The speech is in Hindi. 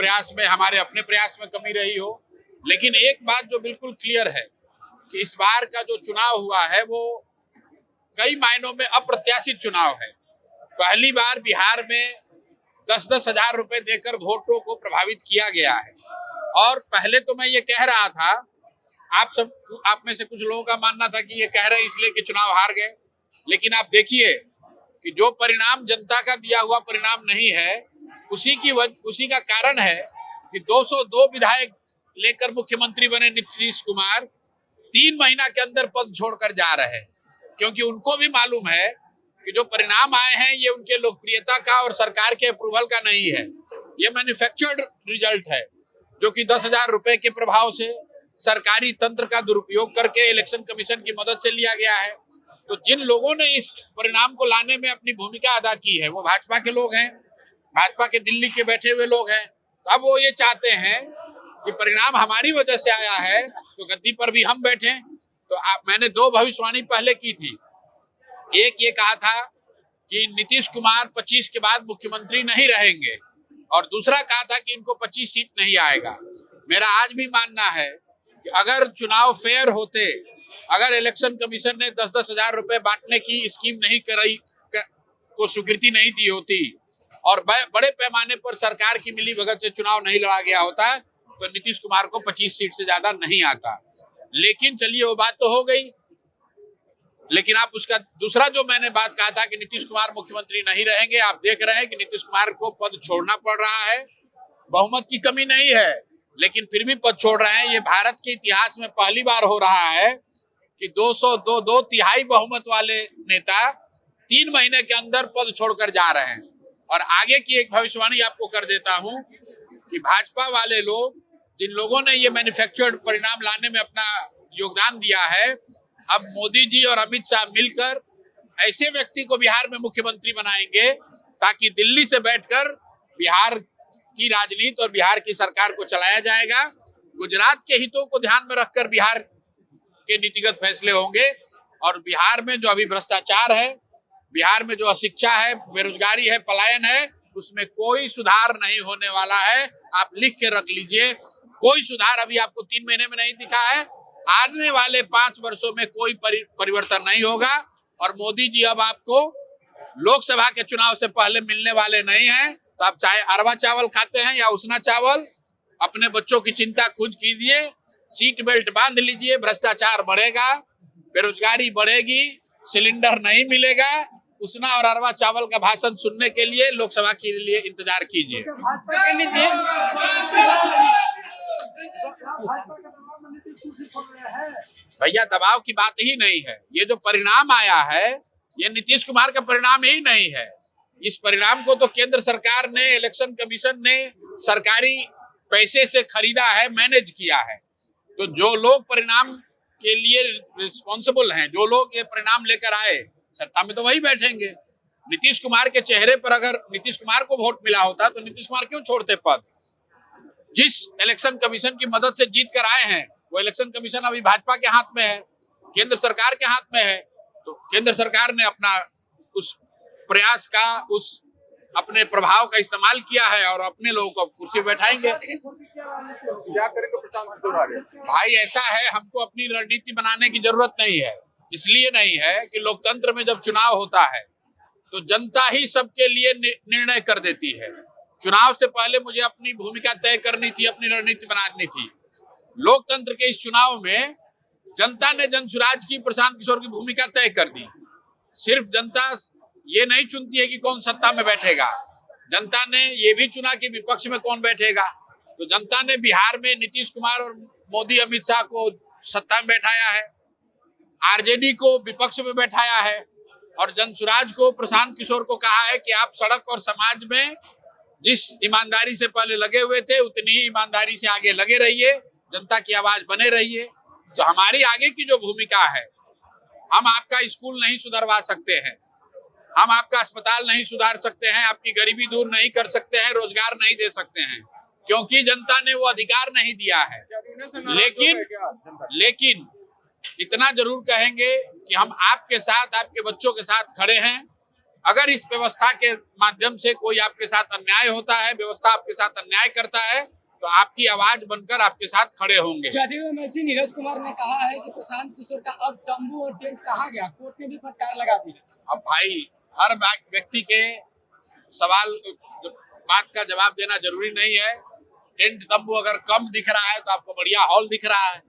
प्रयास में, हमारे अपने प्रयास में कमी रही हो। लेकिन एक बात जो बिल्कुल क्लियर है कि इस बार का जो चुनाव हुआ है वो कई मायनों में अप्रत्याशित चुनाव है। पहली बार बिहार में 10-10 हजार रुपए देकर वोटों को प्रभावित किया गया है। और पहले तो मैं ये कह रहा था, आप में से कुछ लोगों का मानना था कि ये कह रहे हैं इसलिए कि चुनाव हार गए, लेकिन आप देखिए कि जो परिणाम जनता का दिया हुआ परिणाम नहीं है, उसी का कारण है कि 202 विधायक लेकर मुख्यमंत्री बने नीतीश कुमार 3 महीना के अंदर पद छोड़कर जा रहे हैं, क्योंकि उनको भी मालूम है कि जो परिणाम आए हैं ये उनके लोकप्रियता का और सरकार के अप्रूवल का नहीं है, ये मैन्युफैक्चर्ड रिजल्ट है, जो कि 10,000 रुपए के प्रभाव से सरकारी तंत्र का दुरुपयोग करके इलेक्शन कमीशन की मदद से लिया गया है। तो जिन लोगों ने इस परिणाम को लाने में अपनी भूमिका अदा की है वो भाजपा के लोग हैं, भाजपा के दिल्ली के बैठे हुए लोग हैं। तो अब वो ये चाहते हैं कि परिणाम हमारी वजह से आया है तो गद्दी पर भी हम बैठे। तो मैंने 2 भविष्यवाणी पहले की थी। एक ये कहा था कि नीतीश कुमार 25 के बाद मुख्यमंत्री नहीं रहेंगे, और दूसरा कहा था कि इनको 25 सीट नहीं आएगा। मेरा आज भी मानना है कि अगर चुनाव फेयर होते, अगर इलेक्शन कमीशन ने 10-10 हजार रुपए बांटने की स्कीम नहीं को स्वीकृति नहीं दी होती और बड़े पैमाने पर सरकार की मिलीभगत से चुनाव नहीं लड़ा गया होता, तो नीतीश कुमार को 25 सीट से ज्यादा नहीं आता। लेकिन चलिए वो बात तो हो गई। लेकिन आप उसका दूसरा जो मैंने बात कहा था कि नीतीश कुमार मुख्यमंत्री नहीं रहेंगे, आप देख रहे हैं कि नीतीश कुमार को पद छोड़ना पड़ रहा है। बहुमत की कमी नहीं है, लेकिन फिर भी पद छोड़ रहे हैं। ये भारत के इतिहास में पहली बार हो रहा है कि 202 तिहाई बहुमत वाले नेता 3 महीने के अंदर पद छोड़कर जा रहे हैं। और आगे की एक भविष्यवाणी आपको कर देता हूं कि भाजपा वाले लोग, जिन लोगों ने ये मैन्युफैक्चर्ड परिणाम लाने में अपना योगदान दिया है, अब मोदी जी और अमित शाह मिलकर ऐसे व्यक्ति को बिहार में मुख्यमंत्री बनाएंगे ताकि दिल्ली से बैठकर बिहार की राजनीति और बिहार की सरकार को चलाया जाएगा। गुजरात के हितों को ध्यान में रखकर बिहार के नीतिगत फैसले होंगे। और बिहार में जो अभी भ्रष्टाचार है, बिहार में जो अशिक्षा है, बेरोजगारी है, पलायन है, उसमें कोई सुधार नहीं होने वाला है। आप लिख के रख लीजिए, कोई सुधार अभी आपको 3 महीने में नहीं दिखा है। आने वाले 5 वर्षों में कोई परिवर्तन नहीं होगा। और मोदी जी अब आपको लोकसभा के चुनाव से पहले मिलने वाले नहीं हैं। तो आप चाहे अरवा चावल खाते हैं या उसना चावल, अपने बच्चों की चिंता खुद कीजिए, सीट बेल्ट बांध लीजिए। भ्रष्टाचार बढ़ेगा, बेरोजगारी बढ़ेगी, सिलेंडर नहीं मिलेगा। उसना और अरवा चावल का भाषण सुनने के लिए लोकसभा के लिए इंतजार कीजिए। भैया दबाव की बात ही नहीं है। ये जो परिणाम आया है ये नीतीश कुमार का परिणाम ही नहीं है। इस परिणाम को तो केंद्र सरकार ने, इलेक्शन कमीशन ने सरकारी पैसे से खरीदा है, मैनेज किया है। तो जो लोग परिणाम के लिए रिस्पॉन्सिबल हैं, जो लोग ये परिणाम लेकर आए, सत्ता में तो वही बैठेंगे। नीतीश कुमार के चेहरे पर अगर नीतीश कुमार को वोट मिला होता तो नीतीश कुमार क्यों छोड़ते पद? जिस इलेक्शन कमीशन की मदद से जीत कर आए हैं वो इलेक्शन कमीशन अभी भाजपा के हाथ में है, केंद्र सरकार के हाथ में है। तो केंद्र सरकार ने अपना उस प्रयास का, उस अपने प्रभाव का इस्तेमाल किया है और अपने लोगों को कुर्सी बैठाएंगे। क्या करेंगे प्रशांत किशोर आगे? भाई ऐसा है, हमको अपनी रणनीति बनाने की जरूरत नहीं है। इसलिए नहीं है कि लोकतंत्र में जब चुनाव होता है तो जनता ही सबके लिए निर्णय कर देती है। चुनाव से पहले मुझे अपनी भूमिका तय करनी थी, अपनी रणनीति बनानी थी। लोकतंत्र के इस चुनाव में जनता ने जनसुराज की, प्रशांत किशोर की भूमिका तय कर दी। सिर्फ जनता ये नहीं चुनती है कि कौन सत्ता में बैठेगा, जनता ने ये भी चुना कि विपक्ष में कौन बैठेगा। तो जनता ने बिहार में नीतीश कुमार और मोदी अमित शाह को सत्ता में बैठाया है, आरजेडी को विपक्ष में बैठाया है, और जनसुराज को, प्रशांत किशोर को कहा है कि आप सड़क और समाज में जिस ईमानदारी से पहले लगे हुए थे उतनी ही ईमानदारी से आगे लगे रहिए, जनता की आवाज बने रहिए। तो हमारी आगे की जो भूमिका है, हम आपका स्कूल नहीं सुधरवा सकते हैं, हम आपका अस्पताल नहीं सुधार सकते हैं, आपकी गरीबी दूर नहीं कर सकते हैं, रोजगार नहीं दे सकते हैं, क्योंकि जनता ने वो अधिकार नहीं दिया है। लेकिन इतना जरूर कहेंगे कि हम आपके साथ, आपके बच्चों के साथ खड़े हैं। अगर इस व्यवस्था के माध्यम से कोई आपके साथ अन्याय होता है, व्यवस्था आपके साथ अन्याय करता है, तो आपकी आवाज बनकर आपके साथ खड़े होंगे। जदयू एमएलसी नीरज कुमार ने कहा है कि प्रशांत किशोर का अब तंबू और टेंट कहा गया, कोर्ट ने भी फटकार लगा दी। अब भाई हर व्यक्ति के सवाल बात का जवाब देना जरूरी नहीं है। टेंट तंबू अगर कम दिख रहा है तो आपको बढ़िया हॉल दिख रहा है।